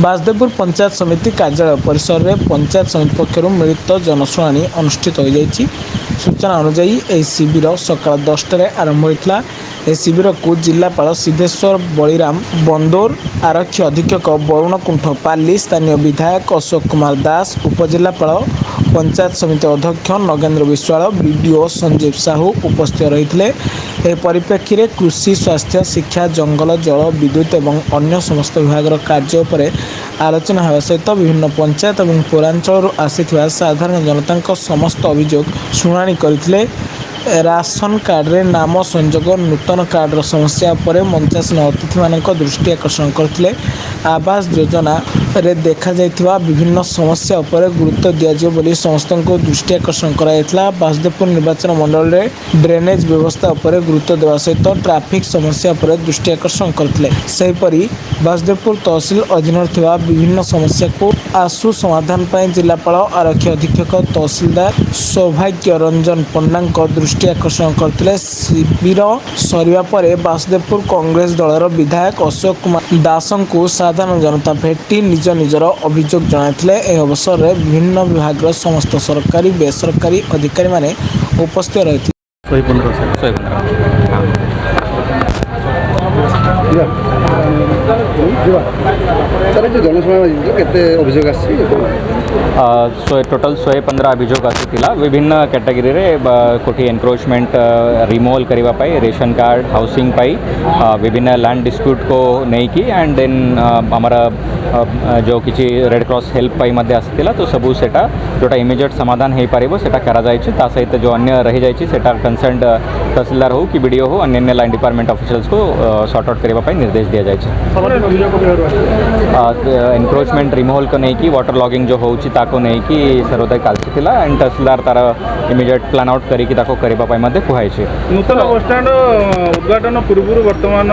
बासदेवपुर पंचायत समिति कार्यालय परिसर में पंचायत समिति पक्षर मिलित जनशुणाणी अनुष्ठित हो जाएगी। सूचना अनुसार शिविर सकाल 10 आरंभ होता। शिविर को जिलापाल सिद्धेश्वर बलिराम बंदोर, आरक्षी अधीक्षक वरुण कुंठ पाली, स्थानीय विधायक अशोक कुमार दास, उपजिलापाल पंचायत समिति अध्यक्ष नगेन्द्र विश्वाल, बीडीओ संजीव साहू उपस्थित रही। परिप्रेक्षी में कृषि, स्वास्थ्य, शिक्षा, जंगल, जल, विद्युत और अन्य समस्त विभाग कार्य पर आलोचना होगा सहित विभिन्न पंचायत और पौरांचल आसीथिबा साधारण जनता समस्त अभियोग शुणाणी करथिले। राशन कार्ड रे नाम संजोग, नूतन कार्डर समस्या पर मंचासन अतिथि मानक दृष्टि आकर्षण करथिले। आवास योजना रे देखा जाइथिबा विभिन्न समस्या पर गुरुत्व दियाजियो बोली समस्त को दृष्टि आकर्षण कराइथिला। बासदेवपुर निर्वाचन मंडल रे ड्रेनेज व्यवस्था पर गुरुत्व देवा सहित ट्रैफिक समस्या पर दृष्टि आकर्षण करथिले। सेहिपरि बासदेवपुर तहसील अधीन थिबा विभिन्न समस्या को आशु समाधान पर जिलापाल, आरक्षी अधीक्षक, तहसीलदार सौभाग्य रंजन पंडा दृष्टि आकर्षण करते। शिविर सरिया पर बासदेवपुर कांग्रेस दलर विधायक अशोक कुमार दास को साधारण जनता भेटी निज निजर अभियोग जनाइथिले। एह अवसर में विभिन्न विभाग समस्त सरकारी बेसरकारी अधिकारी माने उपस्थित रही। टोटल 115 अभियोग आसीथिला विभिन्न कैटेगरी रे कोठी एनक्रोचमेंट रिमूवल करिवा पाई, रेशन कार्ड, हाउसिंग पाई, विभिन्न लैंड डिस्प्यूट को नहीं की एंड देन हमारा जो किसी रेड क्रॉस हेल्प पाई मध्य आसीथिला। तो सबू सेटा जोटा इमिडिएट समाधान हो पारिबो सेटा करा जायछि। ता सहित जो अन्य रही जायछि सेटा कंसर्न तहसीलदार हो कि बीडीओ हो अन्य लाइन डिपार्टमेंट ऑफिशियल्स को सॉर्ट आउट करिवा पाई निर्देश दिया जायछि। एनक्रोचमेंट रिमूवल को नहीं की, वाटर लॉगिंग जो होउछि ताको नहीं की सर्वोदय कालछि थिला एंड तहसीलदार तार इमिडिएट प्लान आउट करी कि ताको करिवा पाई मध्य कुहाय छै। नूतन बस स्टैंड उद्घाटन पूर्व वर्तमान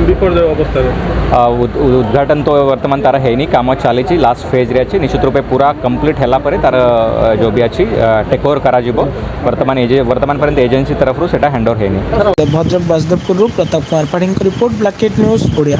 विपर्य अवस्था उद्घाटन तो वर्तमान तार है काम चली लास्ट फेज रे अच्छी निश्चित रूपे पूरा कंप्लीट है तार जो भी अच्छी टेक ओवर करा जिवो। वर्तमान पर्यंत एजेंसी तरफ सेटा हैंड ओवर है। भद्रक बासदेवपुर प्रताप कुमार पाढ़ी रिपोर्ट, ब्लैकेट न्यूज ओडिया।